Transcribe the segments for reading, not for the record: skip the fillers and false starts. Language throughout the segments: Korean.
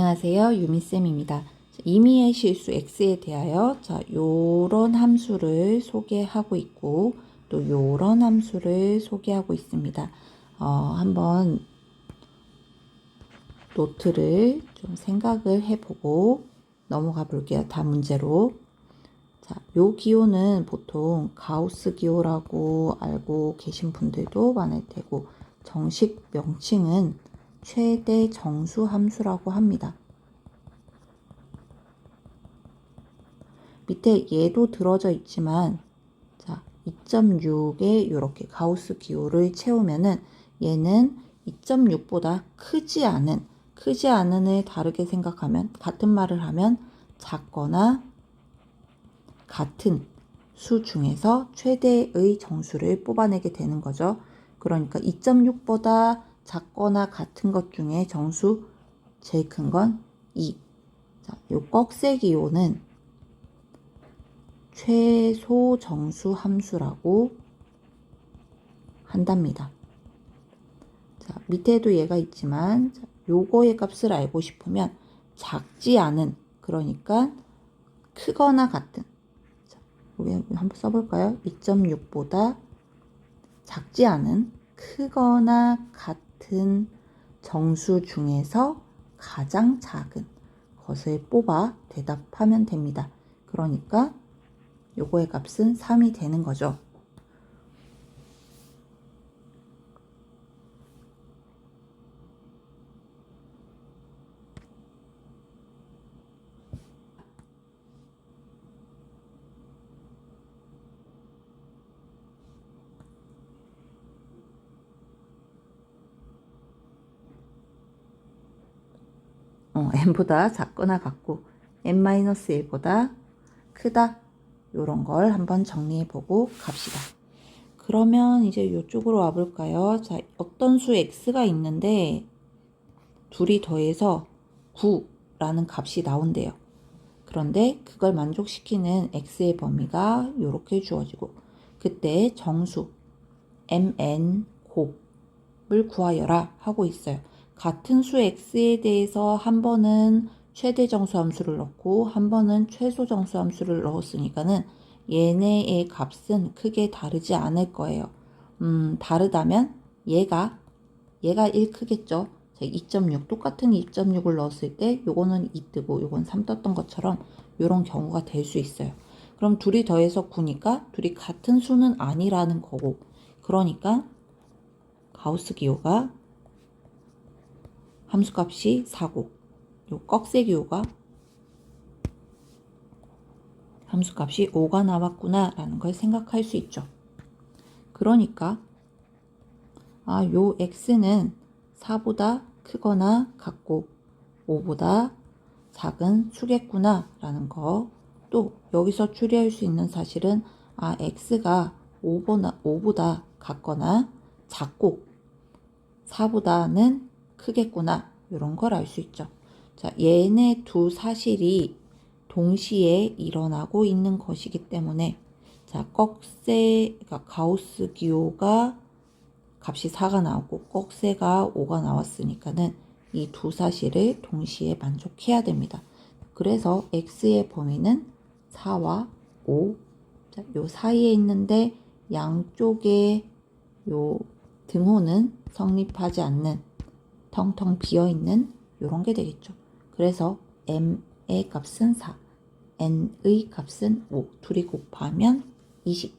안녕하세요, 유미쌤입니다. 임의의 실수 x에 대하여 요런 함수를 소개하고 있고 또 요런 함수를 소개하고 있습니다. 한번 노트를 좀 생각을 해보고 넘어가 볼게요. 다음 문제로. 요 기호는 보통 가우스 기호라고 알고 계신 분들도 많을 테고 정식 명칭은 최대 정수 함수라고 합니다. 밑에 얘도 들어져 있지만 2.6에 이렇게 가우스 기호를 채우면은 얘는 2.6보다 크지 않은을 다르게 생각하면, 같은 말을 하면 작거나 같은 수 중에서 최대의 정수를 뽑아내게 되는 거죠. 그러니까 2.6보다 작거나 같은 것 중에 정수 제일 큰 건 2. 요 꺽쇠기호는 최소 정수 함수라고 한답니다. 밑에도 얘가 있지만 요거의 값을 알고 싶으면 작지 않은, 그러니까 크거나 같은, 여기 한번 써볼까요? 2.6보다 작지 않은, 크거나 같은 정수 중에서 가장 작은 것을 뽑아 대답하면 됩니다. 그러니까 요거의 값은 3이 되는 거죠. n보다 작거나 같고 n-1보다 크다, 요런 걸 한번 정리해보고 갑시다. 그러면 이제 이쪽으로 와볼까요? 어떤 수 x가 있는데 둘이 더해서 9라는 값이 나온대요. 그런데 그걸 만족시키는 x의 범위가 이렇게 주어지고, 그때 정수 mn 곱을 구하여라 하고 있어요. 같은 수 x에 대해서 한 번은 최대 정수 함수를 넣고 한 번은 최소 정수 함수를 넣었으니까는 얘네의 값은 크게 다르지 않을 거예요. 다르다면 얘가 1 크겠죠. 2.6 똑같은 2.6을 넣었을 때 요거는 2 뜨고 요건 3 떴던 것처럼 요런 경우가 될 수 있어요. 그럼 둘이 더해서 9니까 둘이 같은 수는 아니라는 거고, 그러니까 가우스 기호가 함수값이 4고 요 꺽쇠 기호가 함수값이 5가 나왔구나 라는 걸 생각할 수 있죠. 그러니까 요 x는 4보다 크거나 같고 5보다 작은 수겠구나 라는 거, 또 여기서 추리할 수 있는 사실은 x가 5보다 같거나 작고 4보다는 크겠구나, 이런 걸 알 수 있죠. 얘네 두 사실이 동시에 일어나고 있는 것이기 때문에 그러니까 가우스 기호가 값이 4가 나오고 꺽쇠가 5가 나왔으니까는 이 두 사실을 동시에 만족해야 됩니다. 그래서 x의 범위는 4와 5, 요 사이에 있는데 양쪽에 요 등호는 성립하지 않는, 텅텅 비어있는 요런 게 되겠죠. 그래서 m의 값은 4, n의 값은 5, 둘이 곱하면 20.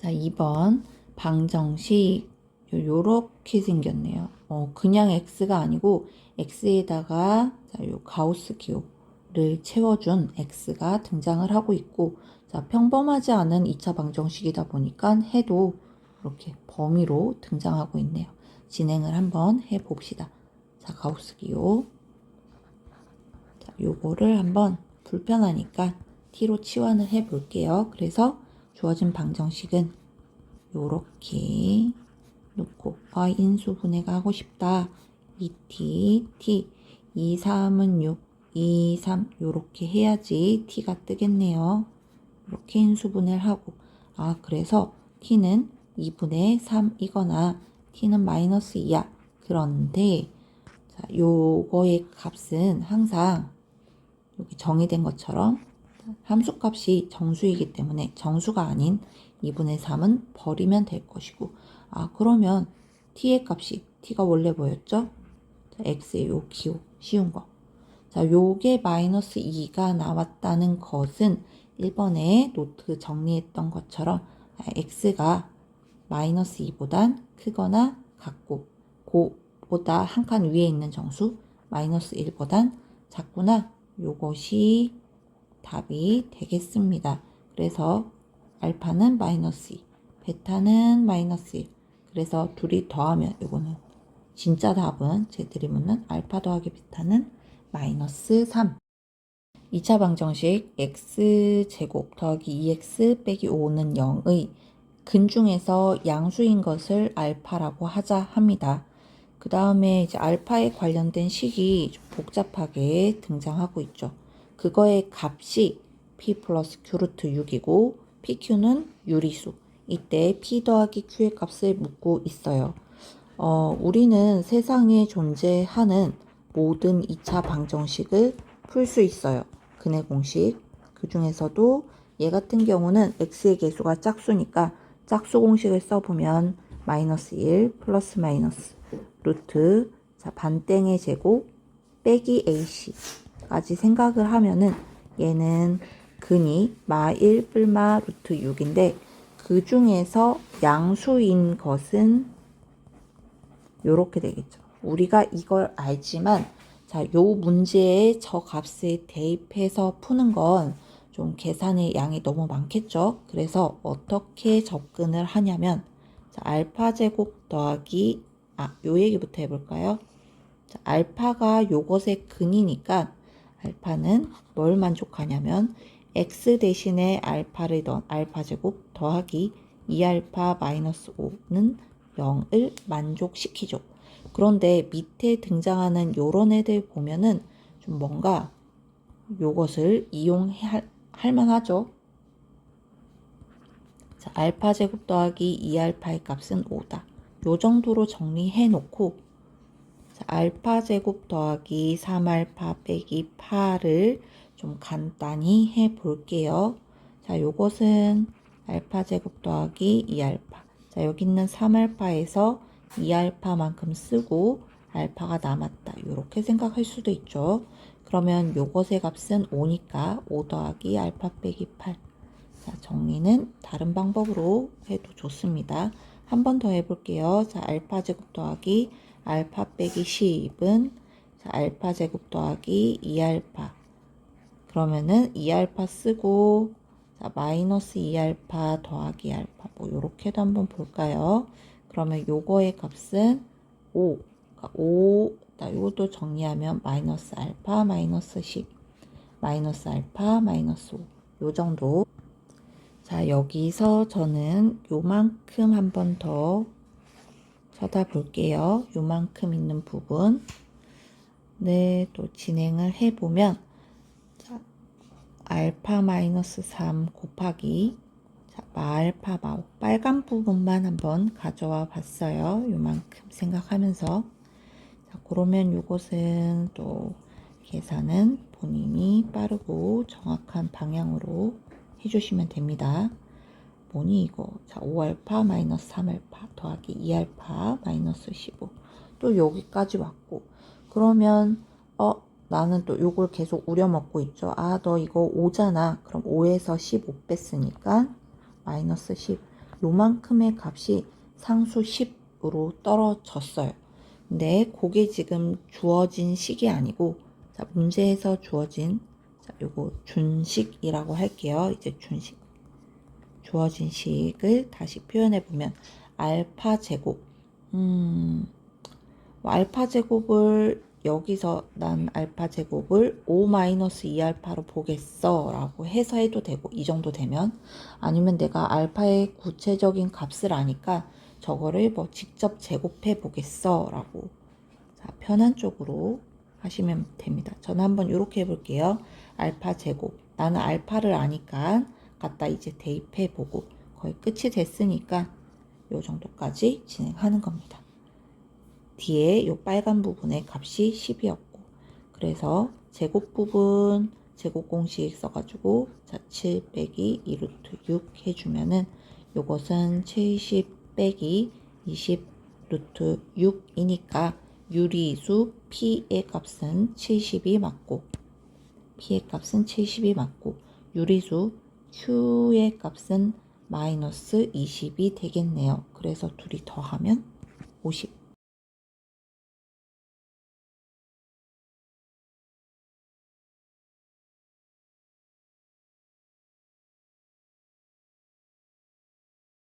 2번 방정식 요렇게 생겼네요. 그냥 x가 아니고 x에다가 요 가우스 기호를 채워준 x가 등장을 하고 있고, 평범하지 않은 2차 방정식이다 보니까 해도 이렇게 범위로 등장하고 있네요. 진행을 한번 해봅시다. 가우스 기호. 요거를 한번 불편하니까 t로 치환을 해 볼게요. 그래서 주어진 방정식은 요렇게 놓고 인수분해가 하고 싶다. 2t, t, 2, 3은 6, 2, 3 요렇게 해야지 t가 뜨겠네요. 이렇게 인수분해를 하고, 그래서 t는 2분의 3이거나 t는 마이너스 2야. 그런데 자, 요거의 값은 항상 여기 정의된 것처럼 함수값이 정수이기 때문에 정수가 아닌 2분의 3은 버리면 될 것이고, 그러면 t의 값이, t가 원래 뭐였죠? 자, x의 요 기호, 쉬운 거. 자, 요게 마이너스 2가 나왔다는 것은 1번에 노트 정리했던 것처럼 x가 마이너스 2보단 크거나 같고, 보다 한 칸 위에 있는 정수 마이너스 1보단 작구나. 요것이 답이 되겠습니다. 그래서 알파는 마이너스 2, 베타는 마이너스 1. 그래서 둘이 더하면 요거는 진짜 답은 제 드리문은 알파 더하기 베타는 마이너스 3. 2차 방정식 x제곱 더하기 2x 빼기 5는 0의 근중에서 양수인 것을 알파라고 하자 합니다. 그 다음에 이제 알파에 관련된 식이 좀 복잡하게 등장하고 있죠. 그거의 값이 p 플러스 q 루트 6이고 pq는 유리수. 이때 p 더하기 q의 값을 묻고 있어요. 우리는 세상에 존재하는 모든 2차 방정식을 풀 수 있어요. 근해 공식. 그 중에서도 얘 같은 경우는 x의 개수가 짝수니까 짝수 공식을 써보면 마이너스 1 플러스 마이너스 루트, 자, 반땡의 제곱 빼기 ac까지 생각을 하면은 얘는 근이 마1 뿔마 루트 6인데 그 중에서 양수인 것은 요렇게 되겠죠. 우리가 이걸 알지만 자, 요 문제에 저 값을 대입해서 푸는 건 좀 계산의 양이 너무 많겠죠. 그래서 어떻게 접근을 하냐면 자, 알파 제곱 더하기 요 얘기부터 해볼까요? 자, 알파가 요것의 근이니까 알파는 뭘 만족하냐면 x 대신에 알파를 넣은 알파 제곱 더하기 2알파 마이너스 5는 0을 만족시키죠. 그런데 밑에 등장하는 요런 애들 보면은 좀 뭔가 요것을 이용할 만하죠. 자, 알파 제곱 더하기 2알파의 값은 5다. 요 정도로 정리해 놓고 자, 알파 제곱 더하기 3알파 빼기 8을 좀 간단히 해 볼게요. 자, 요것은 알파 제곱 더하기 2알파. 자, 여기 있는 3알파에서 2알파만큼 쓰고 알파가 남았다. 이렇게 생각할 수도 있죠. 그러면 요것의 값은 5니까 5 더하기 알파 빼기 8. 자, 정리는 다른 방법으로 해도 좋습니다. 한 번 더 해볼게요. 자, 알파 제곱 더하기 알파 빼기 10은 자, 알파 제곱 더하기 2알파. 그러면은 2알파 쓰고 자, 마이너스 2알파 더하기 알파 뭐 요렇게도 한번 볼까요? 그러면 요거의 값은 5. 그러니까 5. 요것도 정리하면 마이너스 알파 마이너스 10. 마이너스 알파 마이너스 5. 요 정도. 자, 여기서 저는 요만큼 한 번 더 쳐다볼게요. 요만큼 있는 부분. 네, 또 진행을 해보면 자, 알파 마이너스 3 곱하기 자, 마알파 마오 빨간 부분만 한번 가져와 봤어요. 요만큼 생각하면서 자, 그러면 요것은 또 계산은 본인이 빠르고 정확한 방향으로 해주시면 됩니다. 뭐니 이거? 자, 5알파 마이너스 3알파 더하기 2알파 마이너스 15. 또 여기까지 왔고 그러면 나는 또 요걸 계속 우려먹고 있죠. 너 이거 5잖아. 그럼 5에서 15 뺐으니까 마이너스 10. 요만큼의 값이 상수 10으로 떨어졌어요. 근데 그게 지금 주어진 식이 아니고 자, 문제에서 주어진 자, 요거 준식이라고 할게요. 이제 준식. 주어진 식을 다시 표현해 보면 알파 제곱 알파 제곱을 여기서 난 알파 제곱을 5-2알파로 보겠어 라고 해서 해도 되고 이 정도 되면 아니면 내가 알파의 구체적인 값을 아니까 저거를 뭐 직접 제곱해 보겠어 라고 자, 편한 쪽으로 하시면 됩니다. 저는 한번 이렇게 해볼게요. 알파 제곱 나는 알파를 아니까 갖다 이제 대입해 보고 거의 끝이 됐으니까 요 정도까지 진행하는 겁니다. 뒤에 요 빨간 부분의 값이 10이었고, 그래서 제곱 부분 제곱 공식 써가지고 자, 7 빼기 2 루트 6 해주면은 요것은 70 빼기 20 루트 6이니까 유리수 P의 값은 70이 맞고, P의 값은 70이 맞고, 유리수 Q의 값은 마이너스 20이 되겠네요. 그래서 둘이 더하면 50.